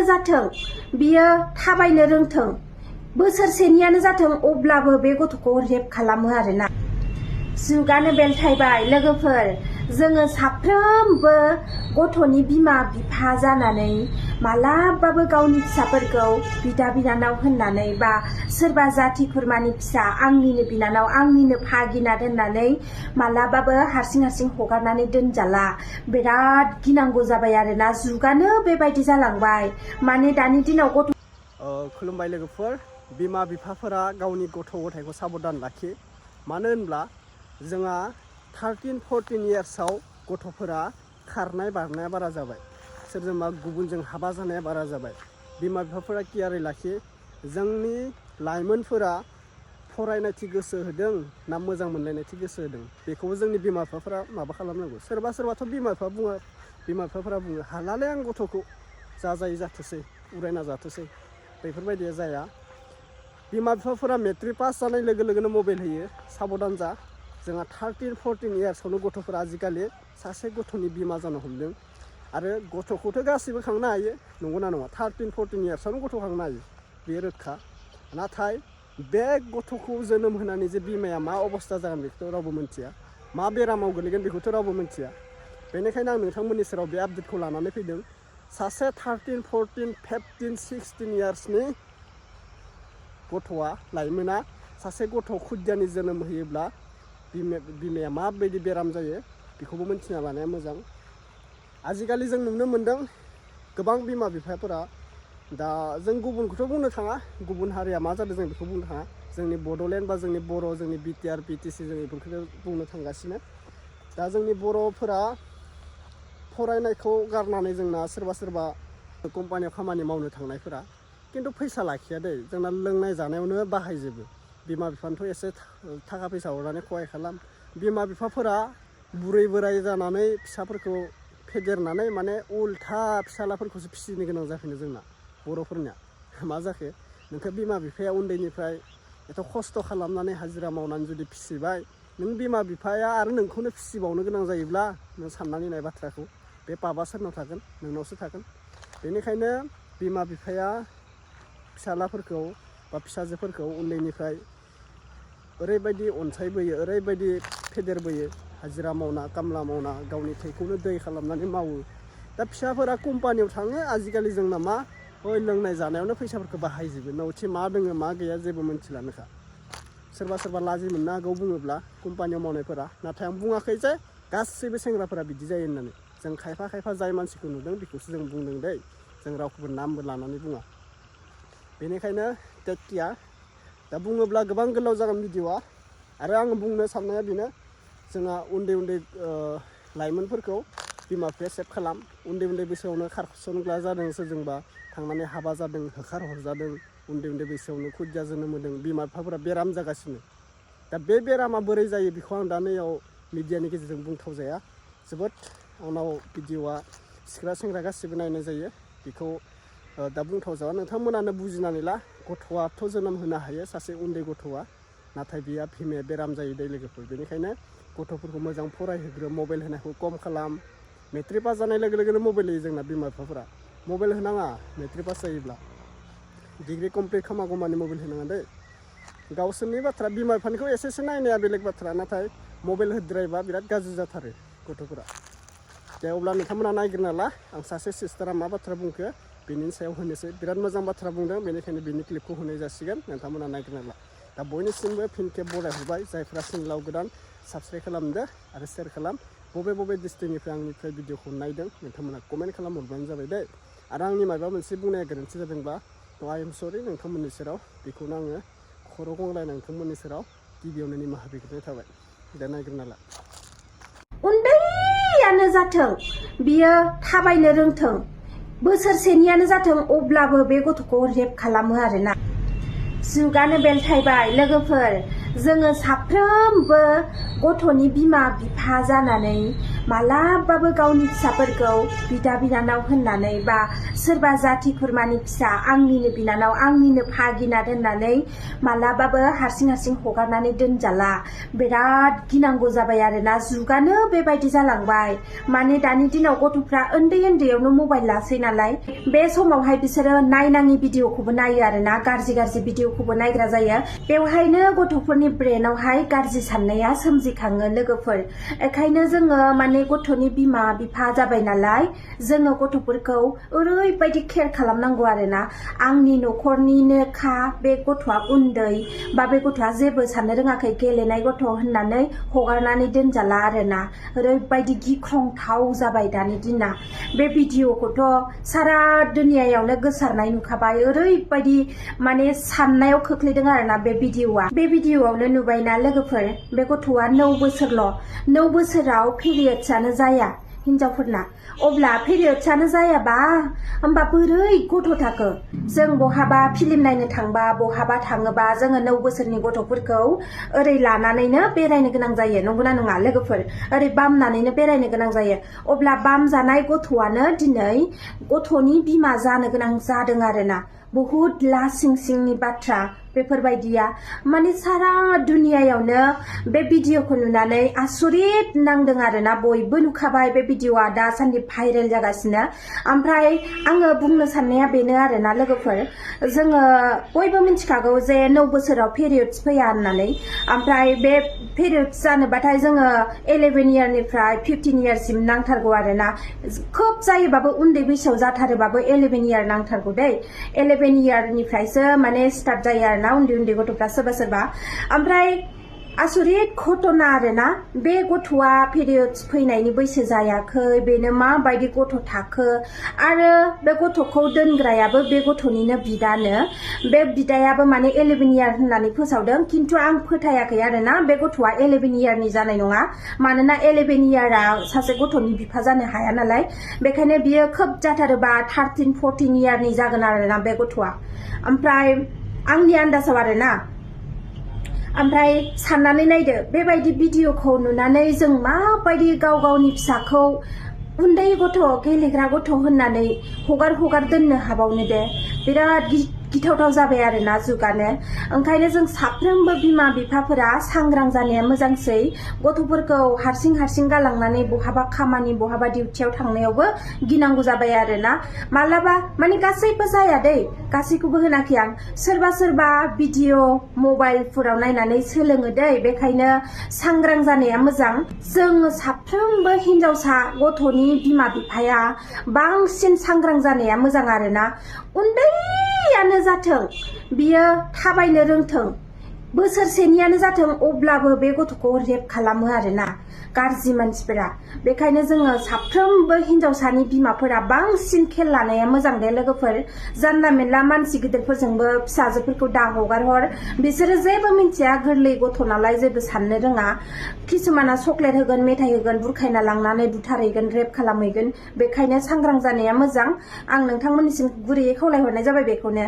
जाथों बियो थाबायनो रोंथों बोसोरसेनियानो जाथों अब्लाबो बे गथ'खौ रेप खालामो आरोना। जुगानो बेलथायबाय लोगोफोर, जोङो साफ्रोमबो गथ'नि बिमा बिफा जानानै मालाबाबो गावनि फिसाफोरखौ बिदा बिनानाव होननानै बा सोरबा जाथि खुरमानि फिसा आंनिनो बिनानाव आंनिनो भागिना होननानै मालाबाबो हारसिं हारसिं हगारनानै दोनजाला। बिराद गिनांगौ जाबाय आरोना, जुगानो बेबायदि जालांबाय। माने दानि दिनाव गथ' खुलुमबाय लोगोफोर, बिमा बिफाफोरा गावनि गथ' गथायखौ साबधान लाखि। मानो होनब्ला जोंहा 13-14 इयार्सआव गथ'फोरा खारनाय बारनाया बारा जाबाय, सोरजोंबा गुबुनजों हाबा जानाया बारा जाबाय। बिमा बिफाफोरा केयारै लाखि। जोंनि लाइमोनफोरा फरायनायथि गोसो होदों ना मोजां मोनलायनायथि गोसो होदों, बेखौबो जोंनि बिमा बिफाफोरा माबा खालामनांगौ। सोरबा सोरबाथ' बिमा बिफाफोरा बुङो हालालै आं गथ'खौ जा जायो जाथोंसै, उरायना जाथोंसै, बेफोरबायदिया जाया। बिमा बिफाफोरा मेट्रिक पास जानाय लोगो लोगोनो मबाइल होयो, साबधान जा। जोंहा 13-14 इयार्सआवनो गथ'फोरा आजिखालि सासे गथ'नि बिमा जानो हमदों। आरो गथ'खौथ' गासिबो खांनो हायो, नंगौना नङा? 13-14 इयार्सआवनो गथ' खांनो हायो, बेयो रोखा। नाथाय बे गथ'खौ जोनोम होनानै जे बिमाया मा अबस्था जागोन बेखौथ' रावबो मिथिया, मा बेरामाव गोलैगोन बेखौथ' रावबो मिथिया। बेनिखायनो आं नोंथांमोननि सेराव बे आपडेटखौ लानानै फैदों। सासे 13-14-15-16 इयार्सनि गथ'आ, लाइमोना सासे गथ' खुदियानि जोनोम होयोब्ला बिमाया माबायदि बेराम जायो बेखौबो मिन्थिना लानाया मोजां। आजिखालि जों नुनो मोन्दों गोबां बिमा बिफाफोरा, दा जों गुबुनखौथ' बुंनो थाङा, गुबुन हारिया मा जादों जों बेखौ बुंनो थाङा। जोंनि बड'लेण्ड बा जोंनि बर', जोंनि बिटिआर बिटिसि जों बेफोरखौनो बुंनो थांगासिनो। दा जोंनि बर'फोरा फरायनायखौ गारनानै जोंना सोरबा सोरबा कम्पानियाव खामानि मावनो थांनायफोरा खिन्थु फैसा लाखिया दै, जोंना लोंनाय जानायावनो बाहायजोबो। बिमा बिफानोथ' एसे थाखा फैसा हरनानै खहाय खालाम। बिमा बिफाफोरा बुरै बोराय जानानै फिसाफोरखौ फेदेरनानै माने उल्था फिसालाफोरखौसो फिसिनो गोनां जाफिनो जोंना बर'फोरनिया। मा जाखो? नोंखौ बिमा बिफाया उन्दैनिफ्राय एथ' खस्थ' खालामनानै हाजिरा मावनानै जुदि फिसिबाय, नों बिमा बिफाया आरो नोंखौनो फिसिबावनो गोनां जायोब्ला नों साननानै नाय बाथ्राखौ, बे पापआ सोरनाव थागोन? नोंनावसो थागोन। बेनिखायनो बिमा बिफाया फिसालाफोरखौ बा फिसाजोफोरखौ उन्दैनिफ्राय ओरैबायदि अनसायबोयो, ओरैबायदि फेदेरबोयो, हाजिरा मावना खामला मावना गावनि थैखौनो दै खालामनानै मावो। दा फिसाफोरा कम्पानियाव थाङो, आजिखालि जोंना मा लोंनाय जानायावनो फैसाफोरखौ बाहायजोबो, न'थि मा दोङो मा गैया जेबो मिन्थिलानोखा। सोरबा सोरबा लाजि मोननो हागौ बुङोब्ला कम्पानियाव मावनायफोरा, नाथाय आं बुङाखै जे गासैबो सेंग्राफोरा बिदि जायो होननानै। जों खायफा खायफा जाय मानसिखौ नुदों बेखौसो जों बुंदों दै, जों रावखौबो नामबो लानानै बुङा। बेनिखायनो टेक केयार। दा बुङोब्ला गोबां गोलाव जागोन भिडिअ'आ, आरो आं बुंनो साननाया बेनो, जोंहा उन्दै उन्दै लाइमोनफोरखौ बिमा बिफाया सेभ खालाम। उन्दै उन्दै बैसोआवनो खारसनग्रा जादों, सोरजोंबा थांनानै हाबा जादों, होखार हरजादों, उन्दै उन्दै बैसोआवनो खुदिया जोनोम होदों, बिमा बिफाफोरा बेराम जागासिनो। दा बे बेरामा बोरै जायो बेखौ आं दा नैयाव मिडियानि गेजेरजों बुंथावजाया। जोबोद आंनाव भिडिअ'आ सिख्ला सेंग्रा गासिबो नायनाय जायो, बेखौ दा बुंथावजाया। नोंथांमोनानो बुजिनानै ला, गथ'आथ' जोनोम होनो हायो सासे उन्दै गथ'आ, नाथाय बिहा बिमाया बेराम जायो दै लोगोफोर। बेनिखायनो गथ'फोरखौ मोजां फरायहोग्रो, मबाइल होनायखौ खम खालाम। मेट्रिक पास जानाय लोगो लोगोनो मबाइल होयो जोंना बिमा बिफाफोरा, मबाइल होनाङा। मेट्रिक पास जायोब्ला डिग्रि कमप्लिट खालामागौमानि मबाइल होनाङा दै। गावसोरनि बाथ्रा, बिमा बिफानिखौ एसेसो नायनाया बेलेग बाथ्रा, नाथाय मबाइल होद्रायबा बिराद गाज्रि जाथारो गथ'फोरा। दे अब्ला नोंथांमोना नायग्रोना ला, आं सासे सिस्टारा मा बाथ्रा बुंखो बेनि सायाव होनोसै। बिराद मोजां बाथ्रा बुंदों, बेनिखायनो बिनि क्लिपखौ होनाय जासिगोन, नोंथांमोना नायग्रोना ला। दा बयनिसिमबो फिन खेब बरायहरबाय, जायफ्रा चेनेलाव गोदान साबसक्राइब खालामदो आरो शेयार खालाम। बबे बबे डिस्ट्रिक्टनिफ्राय आंनिफ्राय भिडिअखौ नायदों नोंथांमोना कमेन्ट खालामहरबानो जाबाय दे। आरो आंनि माबा मोनसे बुंनाया गोरोन्थि जादोंबा आइ एम सरि नोंथांमोननि सेराव, बेखौनो आङो खर' गंग्लाय नोंथांमोननि सेराव गिबियावनो निमाहा बिग्रोनाय थाबाय। दे नायग्रोना ला। उन्दैयानो जाथों बियो थाबायनो रोंथों बोसोरसेनियानो जाथों अब्लाबो बे गथ'खौ रेप खालामो आरोना। जुगानो बेलथायबाय लोगोफोर, जोङो साफ्रोमबो गथ'नि बिमा बिफा जानानै मालाबाबो गावनि फिसाफोरखौ बिदा बिनानाव होननानै बा सोरबा जाथि खुरमानि फिसा आंनिनो बिनानाव आंनिनो भागिना दोननानै मालाबाबो हारसिं हारसिं हगारनानै दोनजाला। बिराद गिनांगौ जाबाय आरोना, जुगानो बेबायदि जालांबाय। माने दानि दिनाव गथ'फ्रा उन्दै उन्दैयावनो मबाइल लासै नालाय, बे समावहाय बिसोरो नायनाङि भिडिअखौबो नायो आरोना, गाज्रि गाज्रि भिडिअखौबो नायग्रा जायो। बेवहायनो गथ'फोरनि ब्रेनावहाय गाज्रि साननाया सोमजिखाङो लोगोफोर। बेखायनो जोङो माने गथ'नि बिमा बिफा जाबाय नालाय, जोङो गथ'फोरखौ ओरैबायदि केयार खालामनांगौ आरोना। आंनि न'खरनिनोखा, बे गथ'आ उन्दै बा बे गथ'आ जेबो साननो रोङाखै, गेलेनाय गथ' होननानै हगारनानै दोनजाला आरोना। ओरैबायदि गिख्रंथाव जाबाय दानि दिना। बे भिडिअखौथ' सारा दुनियायावनो गोसारनाय नुखाबाय। ओरैबायदि माने साननायाव खोख्लैदों आरोना बे भिडिअआ। बे भिडिअआवनो नुबायना लोगोफोर, बे गथ'आ 9 बोसोरल'। 9 बोसोराव पिरियड्सआनो जाया हिनजावफोरना। अब्ला पिरियड्सआनो जायाबा होमबा बोरै गथ' थाखो? जों बहाबा फिल्म नायनो थांबा, बहाबा थाङोबा जोङो 9 बोसोरनि गथ'फोरखौ ओरै लानानैनो बेरायनो गोनां जायो, नंगौना नङा लोगोफोर? ओरै बामनानैनो बेरायनो गोनां जायो। अब्ला बामजानाय गथ'आनो दिनै गथ'नि बिमा जानो गोनां जादों आरोना। बहुद लासिं सिंनि बाथ्रा बेफोरबायदिया। माने सारा दुनियायावनो बे भिडिअखौ नुनानै आसरित नांदों आरोना। बयबो नुखाबाय, बे भिडिअआ दासान्दि भाइरेल जागासिनो। ओमफ्राय आङो बुंनो साननाया बेनो आरोना लोगोफोर, जोङो बयबो मिथिखागौ जे 9 बोसोराव पिरियड्स फैया होननानै। ओमफ्राय बे पिरियड्स जानोबाथाय जोङो 11 इयारनिफ्राय 15 इयारसिम नांथारगौ आरोना। खोब जायोबाबो उन्दै बैसोआव जाथारोबाबो 11 इयार नांथारगौ दै। 11 इयारनिफ्रायसो माने स्टार्ट जायो आरोना उन्दै उन्दै गथ'फ्रा सोरबा सोरबा। ओमफ्राय आसरित घटना आरोना, बे गथ'आ पिरियड्स फैनायनि बैसो जायाखै, बेनो माबायदि गथ' थाखो? आरो बे गथ'खौ दोनग्रायाबो बे गथ'निनो बिदानो। बे बिदायाबो माने 11 इयार होननानै फोसावदों, खिन्थु आं फोथायाखै आरोना बे गथ'आ 11 इयारनि जानाय नङा। मानोना 11 इयारा सासे गथ'नि बिफा जानो हाया नालाय। बेखायनो बियो खोब जाथारोबा 13-14 इयारनि जागोन आरोना बे गथ'आ। ओमफ्राय आंनि आन्दाजाव आरोना। ओमफ्राय साननानै नायदो, बेबायदि भिडिअखौ नुनानै जों माबायदि गाव गावनि फिसाखौ उन्दै गथ', गेलेग्रा गथ' होननानै हगार दोननो हाबावनो दे। बिराद गिथावथाव जाबाय आरोना जुगानो। ओंखायनो जों साफ्रोमबो बिमा बिफाफोरा सांग्रां जानाया मोजांसै। गथ'फोरखौ हारसिं हारसिं गालांनानै बहाबा खामानि, बहाबा डिउटियाव थांनायावबो गिनांगौ जाबाय आरोना। मालाबा माने गासैबो जाया दै, गासैखौबो होनाखै आं। सोरबा सोरबा भिडिअ मबाइलफोराव नायनानै सोलोङो दै, बेखायनो सांग्रां जानाया मोजां। जों साफ्रोमबो हिनजावसा गथ'नि बिमा बिफाया बांसिन सांग्रां जानाया मोजां आरोना। उन्दैयानो जाथों, बियो थाबायनो रोंथों, बोसोरसेनियानो जाथों, अब्लाबो बे गथ'खौ रेप खालामो आरोना गाज्रि मानसिफोरा। बेखायनो जोङो साफ्रोमबो हिनजावसानि बिमाफोरा बांसिन खेल लानाया मोजां दे लोगोफोर। जानला मेनला मानसि गिदिरफोरजोंबो फिसाजोफोरखौ दा हगार हर। बिसोरो जेबो मिथिया, गोरलै गथ' नालाय जेबो साननो रोङा। किसुमाना चक्लेट होगोन, मेथाइ होगोन, बुरखायना लांनानै बुथारहैगोन, रेप खालामहैगोन। बेखायनो सांग्रां जानाया मोजां। आं नोंथांमोननिसिम गुरैयै खावलायहरनाय जाबाय बेखौनो।